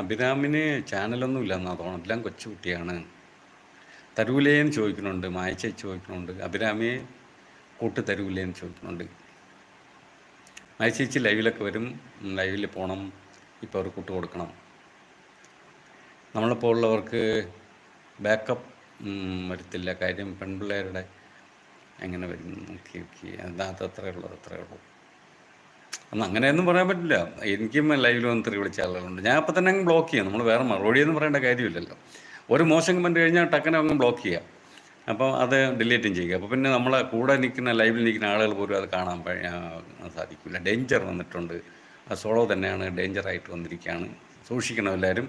അഭിരാമിന് ചാനലൊന്നും ഇല്ലെന്നാ തോന്നുന്നു. എല്ലാം കൊച്ചുകുട്ടിയാണ്. തരൂലേന്ന് ചോദിക്കുന്നുണ്ട്, മായച്ചേച്ചി ചോദിക്കുന്നുണ്ട്, അഭിരാമിയെ കൂട്ട് തരൂലേന്ന് ചോദിക്കുന്നുണ്ട്. മായച്ചേച്ചി ലൈവിലൊക്കെ വരും, ലൈവിൽ പോകണം, ഇപ്പോൾ ഒരു കൂട്ട് കൊടുക്കണം. നമ്മളെപ്പോൾ ഉള്ളവർക്ക് ബാക്കപ്പ് വരത്തില്ല. കാര്യം പെൺപിള്ളേരുടെ എങ്ങനെ വരും നോക്കി നോക്കി അത്രയേ ഉള്ളൂ, അത്രയേ ഉള്ളൂ. അന്ന് അങ്ങനെയൊന്നും പറയാൻ പറ്റില്ല. എനിക്കും ലൈവിൽ വന്ന് തെറി വിളിച്ച ആളുകളുണ്ട്. ഞാൻ അപ്പം തന്നെ അങ്ങ് ബ്ലോക്ക് ചെയ്യാം. നമ്മൾ വേറെ മറുപടിയൊന്നും പറയേണ്ട കാര്യമില്ലല്ലോ. ഒരു മോശം കമൻറ്റ് കഴിഞ്ഞാൽ ടക്കനെ അങ്ങ് ബ്ലോക്ക് ചെയ്യാം. അപ്പോൾ അത് ഡിലീറ്റും ചെയ്യുക. അപ്പോൾ പിന്നെ നമ്മളെ കൂടെ നിൽക്കുന്ന ലൈവിൽ നിൽക്കുന്ന ആളുകൾ പോലും അത് കാണാൻ സാധിക്കില്ല. ഡേഞ്ചർ വന്നിട്ടുണ്ട്. അത് സോളോ തന്നെയാണ് ഡേഞ്ചറായിട്ട് വന്നിരിക്കുകയാണ്. സൂക്ഷിക്കണം എല്ലാവരും.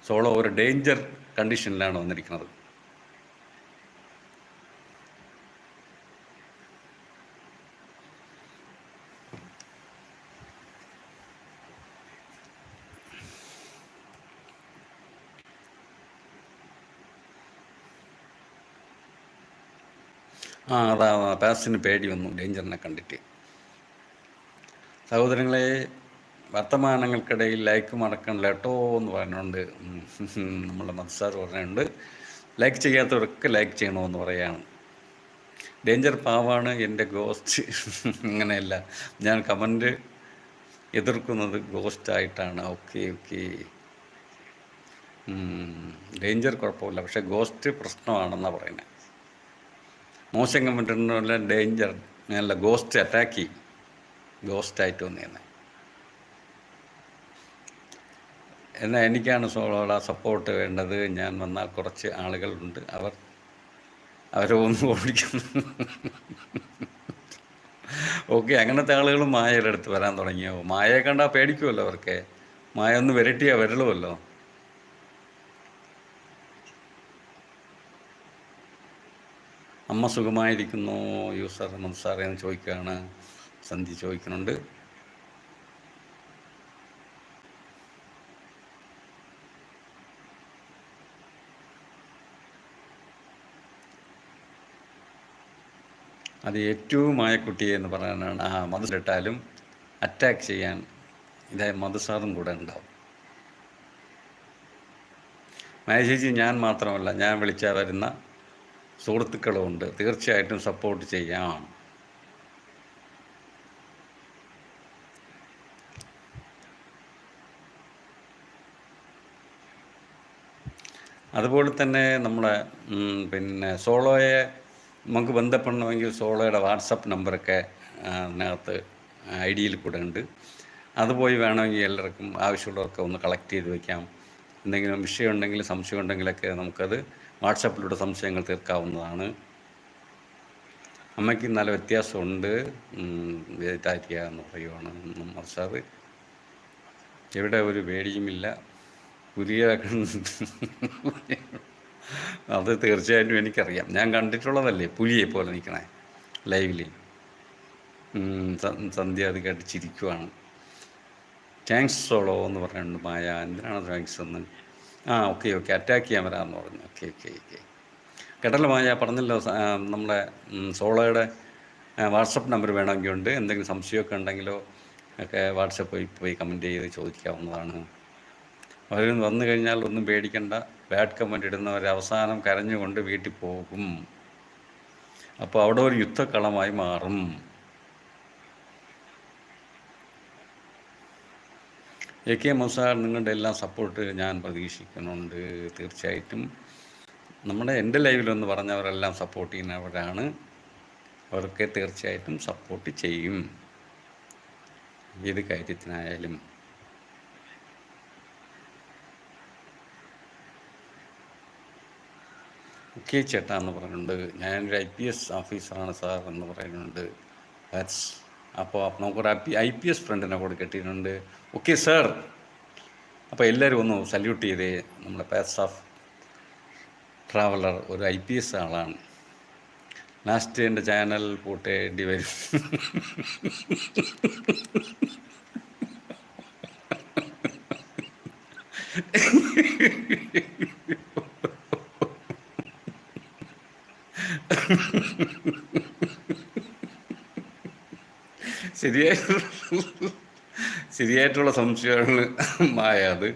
സോളോ ഒരു ഡേഞ്ചർ കണ്ടീഷനിലാണ് വന്നിരിക്കുന്നത്. അതാ പാസിന് പേടി വന്നു ഡേഞ്ചറിനെ കണ്ടിട്ട്. സഹോദരങ്ങളെ, വർത്തമാനങ്ങൾക്കിടയിൽ ലൈക്ക് മറക്കണില്ല കേട്ടോ എന്ന് പറഞ്ഞുകൊണ്ട് നമ്മളെ മത്സാർ പറഞ്ഞുകൊണ്ട് ലൈക്ക് ചെയ്യാത്തവരൊക്കെ ലൈക്ക് ചെയ്യണമെന്ന് പറയുകയാണ്. ഡേഞ്ചർ പാവാണ് എൻ്റെ ഗോസ്റ്റ്. അങ്ങനെയല്ല, ഞാൻ കമൻറ്റ് എതിർക്കുന്നത് ഗോസ്റ്റായിട്ടാണ്. ഓക്കെ ഓക്കെ, ഡേഞ്ചർ കുഴപ്പമില്ല, പക്ഷേ ഗോസ്റ്റ് പ്രശ്നമാണെന്നാണ് പറയുന്നത്. മോശം കമൻറ്റുള്ള ഡേഞ്ചർ അല്ല, ഗോസ്റ്റ് അറ്റാക്ക് ചെയ്യും. ഗോസ്റ്റായിട്ട് വന്നേനെ. എന്നാൽ എനിക്കാണ് സോളോയുടെ സപ്പോർട്ട് വേണ്ടത്. ഞാൻ വന്നാൽ കുറച്ച് ആളുകളുണ്ട്, അവരെ ഒന്ന് ഓടിക്കുന്നു. ഓക്കെ, അങ്ങനത്തെ ആളുകളും മായയുടെ അടുത്ത് വരാൻ തുടങ്ങിയോ? മായയെ കണ്ടാൽ പേടിക്കുമല്ലോ അവർക്ക്. മായ ഒന്ന് വരട്ടിയാൽ വരളുമല്ലോ. അമ്മ സുഖമായിരിക്കുന്നു യൂസർ മൻസാറെ എന്ന് ചോദിക്കുകയാണ്. സന്ധി ചോദിക്കുന്നുണ്ട്. അത് ഏറ്റവും മായക്കുട്ടിയെ എന്ന് പറയാനാണ്. മധുരിട്ടാലും അറ്റാക്ക് ചെയ്യാൻ ഇതേ മധുസാറും കൂടെ ഉണ്ടാവും. മായ ചേച്ചി ഞാൻ മാത്രമല്ല, ഞാൻ വിളിച്ചാൽ വരുന്ന സുഹൃത്തുക്കളുമുണ്ട്. തീർച്ചയായിട്ടും സപ്പോർട്ട് ചെയ്യാം. അതുപോലെ തന്നെ നമ്മളെ പിന്നെ സോളോയെ നമുക്ക് ബന്ധപ്പെടണമെങ്കിൽ സോളോയുടെ വാട്സപ്പ് നമ്പറൊക്കെ അതിനകത്ത് ഐ ഡിയിൽ കൂടെ ഉണ്ട്. അത് പോയി വേണമെങ്കിൽ എല്ലാവർക്കും ആവശ്യമുള്ളവർക്ക് ഒന്ന് കളക്ട് ചെയ്ത് വയ്ക്കാം. എന്തെങ്കിലും വിഷയം ഉണ്ടെങ്കിൽ, സംശയം ഉണ്ടെങ്കിലൊക്കെ നമുക്കത് വാട്സപ്പിലൂടെ സംശയങ്ങൾ തീർക്കാവുന്നതാണ്. അമ്മയ്ക്ക് നല്ല വ്യത്യാസമുണ്ട്, വെജിറ്റാരിയ എന്ന് പറയുവാണ് മർസാദ്. എവിടെ ഒരു പേടിയുമില്ല, പുതിയ അത് തീർച്ചയായിട്ടും എനിക്കറിയാം. ഞാൻ കണ്ടിട്ടുള്ളതല്ലേ പുലിയെ പോലെ നിൽക്കണേ ലൈവിൽ. സന്ധ്യ അത് കേട്ട് ചിരിക്കുവാണ്. താങ്ക്സ് സോളോ എന്ന് പറഞ്ഞിട്ടുണ്ട് മായ. എന്തിനാണ് താങ്ക്സ് എന്ന്? ഓക്കെ ഓക്കെ, അറ്റാക്ക് ചെയ്യാൻ വരാമെന്ന് പറഞ്ഞു. ഓക്കെ ഓക്കെ ഓക്കെ, കേട്ടല്ലോ മായ പറഞ്ഞല്ലോ. നമ്മുടെ സോളോയുടെ വാട്സപ്പ് നമ്പർ വേണമെങ്കിൽ ഉണ്ട്. എന്തെങ്കിലും സംശയമൊക്കെ ഉണ്ടെങ്കിലോ ഒക്കെ വാട്സപ്പ് പോയി കമൻറ്റ് ചെയ്ത് ചോദിക്കാവുന്നതാണ്. അവർ വന്നു കഴിഞ്ഞാൽ ഒന്നും പേടിക്കണ്ട. ബാഡ് കമൻറ്റ് ഇടുന്നവർ അവസാനം കരഞ്ഞുകൊണ്ട് വീട്ടിൽ പോകും. അപ്പോൾ അവിടെ ഒരു യുദ്ധക്കളമായി മാറും. AK മൊസാർ, നിങ്ങളുടെ എല്ലാം സപ്പോർട്ട് ഞാൻ പ്രതീക്ഷിക്കുന്നുണ്ട്. തീർച്ചയായിട്ടും എൻ്റെ ലൈവിലൊന്ന് പറഞ്ഞവരെല്ലാം സപ്പോർട്ട് ചെയ്യുന്നവരാണ്. അവർക്ക് തീർച്ചയായിട്ടും സപ്പോർട്ട് ചെയ്യും, ഏത് കാര്യത്തിനായാലും. ഓക്കെ ചേട്ടാ എന്ന് പറയുന്നുണ്ട്. ഞാനൊരു IPS ഓഫീസറാണ് സാർ എന്ന് പറയുന്നുണ്ട്. അപ്പോൾ നമുക്കൊരു IPS ഫ്രണ്ടിനെ കൂടെ കിട്ടിയിട്ടുണ്ട്. ഓക്കെ സാർ, അപ്പോൾ എല്ലാവരും ഒന്ന് സല്യൂട്ട് ചെയ്തേ. നമ്മുടെ പാത്സ് ഓഫ് ട്രാവലർ ഒരു IPS ആളാണ്. ലാസ്റ്റ് എൻ്റെ ചാനൽ പൂട്ടേണ്ടി വരും. ശരിയായിട്ടുള്ള സംശയമാണ് മായ. അത്